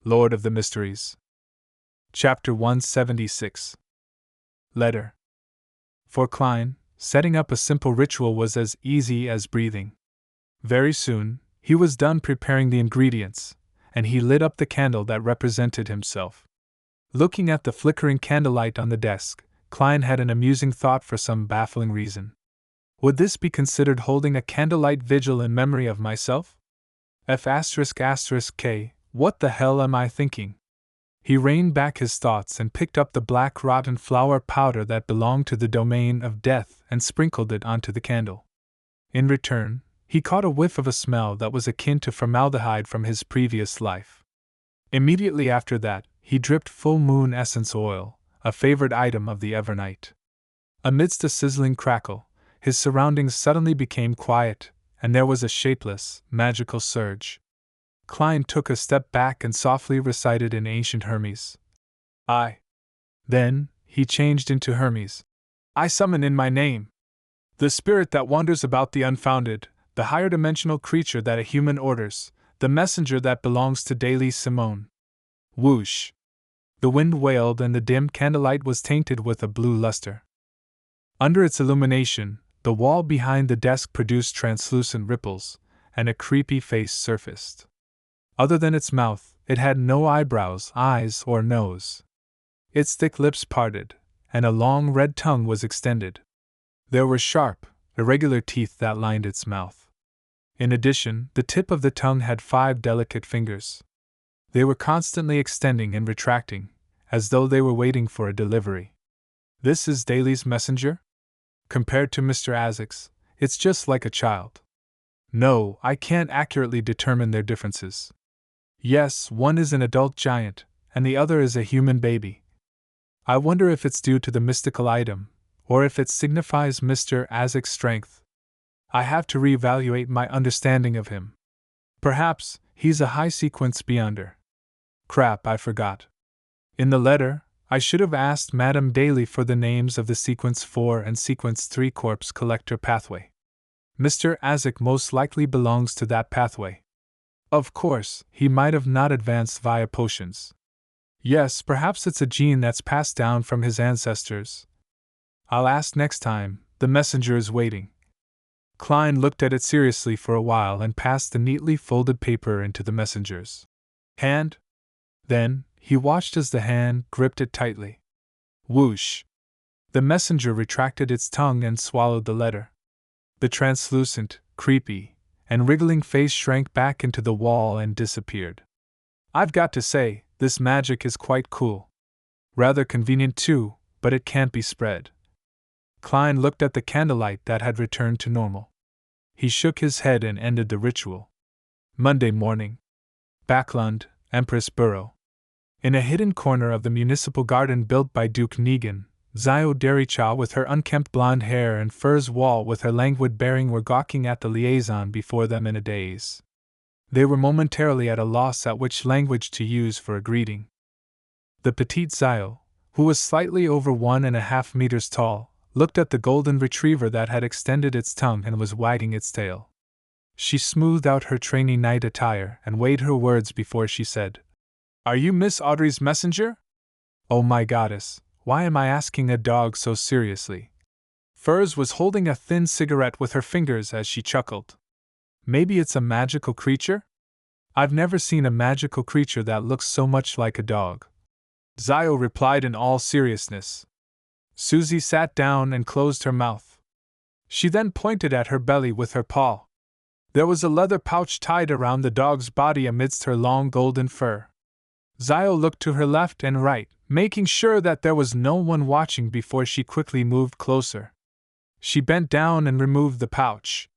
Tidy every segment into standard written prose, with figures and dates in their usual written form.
Lord of the Mysteries. Chapter 176. Letter. For Klein, setting up a simple ritual was as easy as breathing. Very soon, he was done preparing the ingredients, and he lit up the candle that represented himself. Looking at the flickering candlelight on the desk, Klein had an amusing thought for some baffling reason. Would this be considered holding a candlelight vigil in memory of myself? F***K, what the hell am I thinking? He reined back his thoughts and picked up the black rotten flour powder that belonged to the domain of death and sprinkled it onto the candle. In return, he caught a whiff of a smell that was akin to formaldehyde from his previous life. Immediately after that, he dripped full moon essence oil, a favorite item of the Evernight. Amidst a sizzling crackle, his surroundings suddenly became quiet, and there was a shapeless, magical surge. Klein took a step back and softly recited in ancient Hermes. Then, he changed into Hermes. I summon in my name the spirit that wanders about the unfounded, the higher dimensional creature that a human orders, the messenger that belongs to daily Simone. Whoosh! The wind wailed and the dim candlelight was tainted with a blue luster. Under its illumination, the wall behind the desk produced translucent ripples, and a creepy face surfaced. Other than its mouth, it had no eyebrows, eyes, or nose. Its thick lips parted, and a long red tongue was extended. There were sharp, irregular teeth that lined its mouth. In addition, the tip of the tongue had 5 delicate fingers. They were constantly extending and retracting, as though they were waiting for a delivery. This is Daly's messenger? Compared to Mr. Isaac's, it's just like a child. No, I can't accurately determine their differences. Yes, one is an adult giant, and the other is a human baby. I wonder if it's due to the mystical item, or if it signifies Mr. Isaac's strength. I have to reevaluate my understanding of him. Perhaps he's a high-sequence beyonder. Crap, I forgot. In the letter, I should have asked Madame Daly for the names of the Sequence 4 and Sequence 3 corpse collector pathway. Mr. Isaac most likely belongs to that pathway. Of course, he might have not advanced via potions. Yes, perhaps it's a gene that's passed down from his ancestors. I'll ask next time, the messenger is waiting. Klein looked at it seriously for a while and passed the neatly folded paper into the messenger's hand. Then, he watched as the hand gripped it tightly. Whoosh! The messenger retracted its tongue and swallowed the letter. The translucent, creepy, and wriggling face shrank back into the wall and disappeared. I've got to say, this magic is quite cool. Rather convenient too, but it can't be spread. Klein looked at the candlelight that had returned to normal. He shook his head and ended the ritual. Monday morning. Backlund, Empress Borough. In a hidden corner of the municipal garden built by Duke Negan, Zio Dericha with her unkempt blonde hair and Furs Wall with her languid bearing were gawking at the liaison before them in a daze. They were momentarily at a loss at which language to use for a greeting. The petite Zio, who was slightly over 1.5 meters tall, looked at the golden retriever that had extended its tongue and was wagging its tail. She smoothed out her trainee night attire and weighed her words before she said, Are you Miss Audrey's messenger? Oh my goddess, why am I asking a dog so seriously? Furs was holding a thin cigarette with her fingers as she chuckled. Maybe it's a magical creature? I've never seen a magical creature that looks so much like a dog. Zio replied in all seriousness. Susie sat down and closed her mouth. She then pointed at her belly with her paw. There was a leather pouch tied around the dog's body amidst her long golden fur. Zio looked to her left and right, making sure that there was no one watching before she quickly moved closer. She bent down and removed the pouch.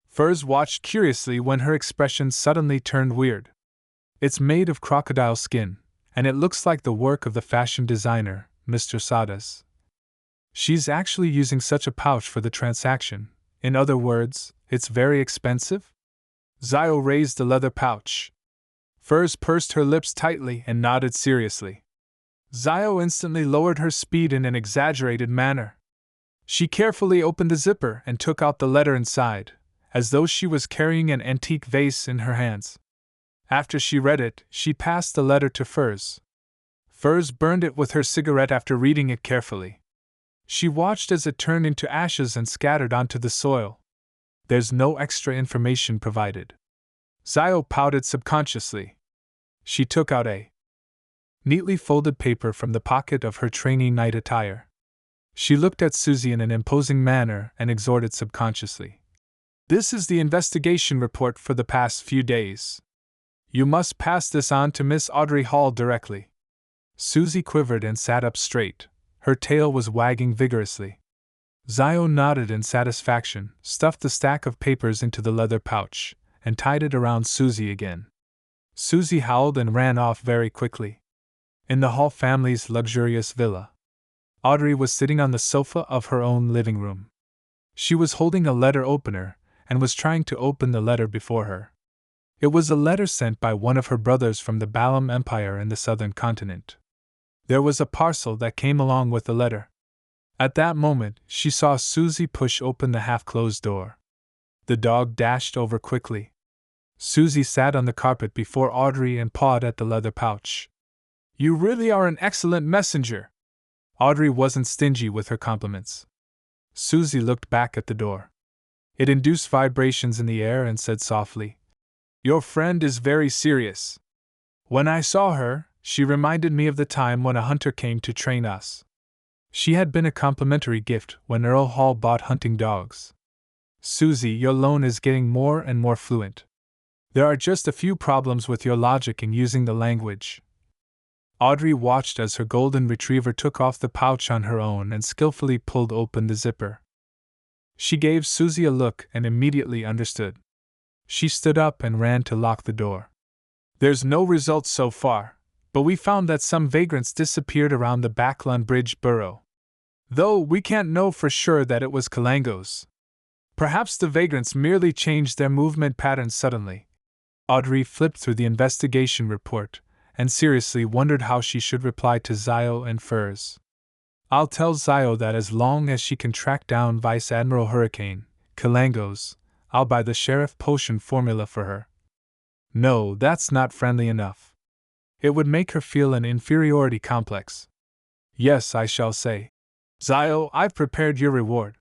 Furs watched curiously when her expression suddenly turned weird. It's made of crocodile skin, and it looks like the work of the fashion designer, Mr. Sadas. She's actually using such a pouch for the transaction. In other words, it's very expensive? Zio raised the leather pouch. Furs pursed her lips tightly and nodded seriously. Zio instantly lowered her speed in an exaggerated manner. She carefully opened the zipper and took out the letter inside, as though she was carrying an antique vase in her hands. After she read it, she passed the letter to Furs. Furs burned it with her cigarette after reading it carefully. She watched as it turned into ashes and scattered onto the soil. There's no extra information provided. Zio pouted subconsciously. She took out a neatly folded paper from the pocket of her trainee night attire. She looked at Susie in an imposing manner and exhorted subconsciously. This is the investigation report for the past few days. You must pass this on to Miss Audrey Hall directly. Susie quivered and sat up straight. Her tail was wagging vigorously. Zio nodded in satisfaction, stuffed the stack of papers into the leather pouch, and tied it around Susie again. Susie howled and ran off very quickly. In the Hall family's luxurious villa, Audrey was sitting on the sofa of her own living room. She was holding a letter opener and was trying to open the letter before her. It was a letter sent by one of her brothers from the Balam Empire in the southern continent. There was a parcel that came along with the letter. At that moment, she saw Susie push open the half-closed door. The dog dashed over quickly. Susie sat on the carpet before Audrey and pawed at the leather pouch. You really are an excellent messenger. Audrey wasn't stingy with her compliments. Susie looked back at the door. It induced vibrations in the air and said softly, Your friend is very serious. When I saw her, she reminded me of the time when a hunter came to train us. She had been a complimentary gift when Earl Hall bought hunting dogs. Susie, your loan is getting more and more fluent. There are just a few problems with your logic in using the language. Audrey watched as her golden retriever took off the pouch on her own and skillfully pulled open the zipper. She gave Susie a look and immediately understood. She stood up and ran to lock the door. There's no results so far, but we found that some vagrants disappeared around the Backlund Bridge borough. Though we can't know for sure that it was Kalangos. Perhaps the vagrants merely changed their movement patterns suddenly. Audrey flipped through the investigation report and seriously wondered how she should reply to Zio and Furs. I'll tell Zio that as long as she can track down Vice Admiral Hurricane, Kalangos, I'll buy the sheriff potion formula for her. No, that's not friendly enough. It would make her feel an inferiority complex. Yes, I shall say. Zio, I've prepared your reward.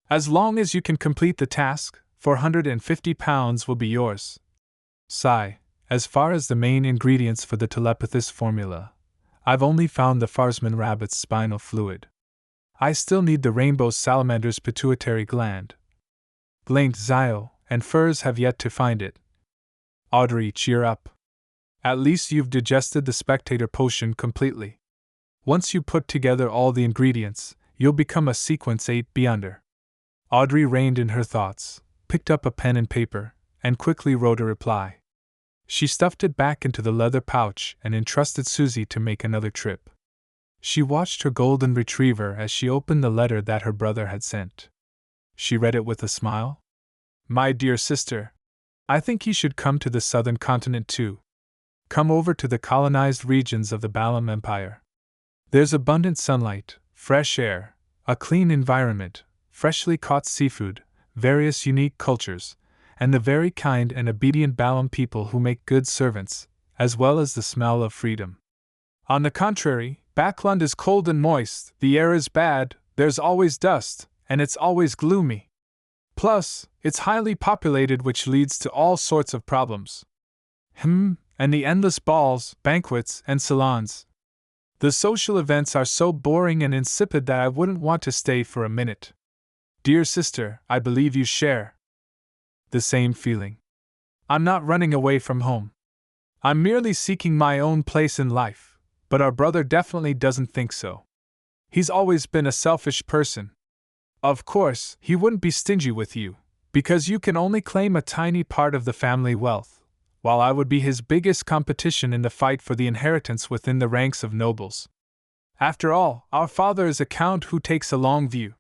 As long as you can complete the task, 450 pounds will be yours. Sigh, as far as the main ingredients for the telepathist formula, I've only found the Farsman rabbit's spinal fluid. I still need the rainbow salamander's pituitary gland. Blinked Zio, and Furs have yet to find it. Audrey, cheer up. At least you've digested the spectator potion completely. Once you put together all the ingredients, you'll become a Sequence 8 Beyonder. Audrey reined in her thoughts, picked up a pen and paper, and quickly wrote a reply. She stuffed it back into the leather pouch and entrusted Susie to make another trip. She watched her golden retriever as she opened the letter that her brother had sent. She read it with a smile. My dear sister, I think you should come to the southern continent too. Come over to the colonized regions of the Balam Empire. There's abundant sunlight, fresh air, a clean environment, freshly caught seafood, various unique cultures, and the very kind and obedient Balam people who make good servants, as well as the smell of freedom. On the contrary, Backlund is cold and moist, the air is bad, there's always dust, and it's always gloomy. Plus, it's highly populated, which leads to all sorts of problems. And the endless balls, banquets, and salons. The social events are so boring and insipid that I wouldn't want to stay for a minute. Dear sister, I believe you share the same feeling. I'm not running away from home. I'm merely seeking my own place in life, but our brother definitely doesn't think so. He's always been a selfish person. Of course, he wouldn't be stingy with you, because you can only claim a tiny part of the family wealth, while I would be his biggest competition in the fight for the inheritance within the ranks of nobles. After all, our father is a count who takes a long view.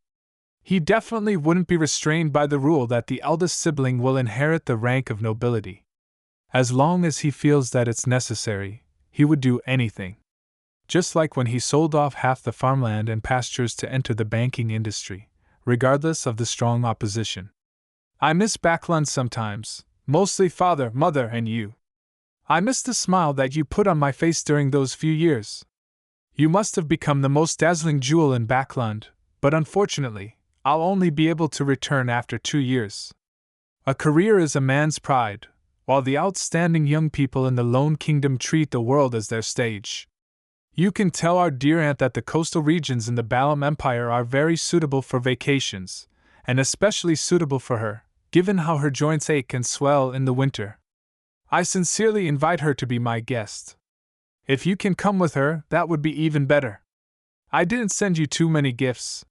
He definitely wouldn't be restrained by the rule that the eldest sibling will inherit the rank of nobility. As long as he feels that it's necessary, he would do anything. Just like when he sold off half the farmland and pastures to enter the banking industry, regardless of the strong opposition. I miss Backlund sometimes, mostly father, mother, and you. I miss the smile that you put on my face during those few years. You must have become the most dazzling jewel in Backland, but unfortunately, I'll only be able to return after 2 years. A career is a man's pride, while the outstanding young people in the Lone Kingdom treat the world as their stage. You can tell our dear aunt that the coastal regions in the Balam Empire are very suitable for vacations, and especially suitable for her, given how her joints ache and swell in the winter. I sincerely invite her to be my guest. If you can come with her, that would be even better. I didn't send you too many gifts.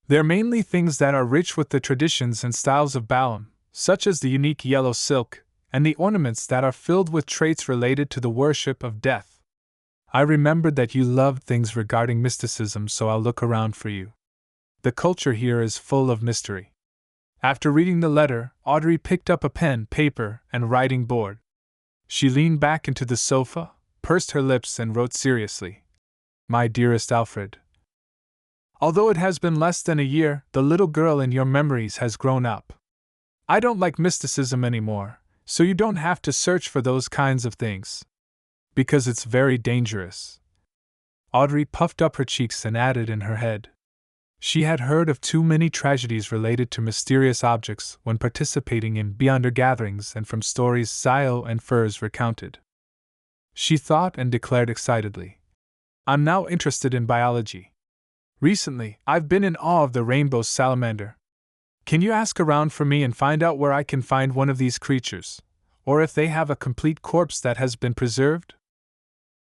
They're mainly things that are rich with the traditions and styles of Balam, such as the unique yellow silk, and the ornaments that are filled with traits related to the worship of death. I remembered that you loved things regarding mysticism, so I'll look around for you. The culture here is full of mystery. After reading the letter, Audrey picked up a pen, paper, and writing board. She leaned back into the sofa, pursed her lips, and wrote seriously. My dearest Alfred, although it has been less than a year, the little girl in your memories has grown up. I don't like mysticism anymore, so you don't have to search for those kinds of things. Because it's very dangerous. Audrey puffed up her cheeks and added in her head. She had heard of too many tragedies related to mysterious objects when participating in Beyonder gatherings and from stories Zio and Furs recounted. She thought and declared excitedly. I'm now interested in biology. Recently, I've been in awe of the rainbow salamander. Can you ask around for me and find out where I can find one of these creatures, or if they have a complete corpse that has been preserved?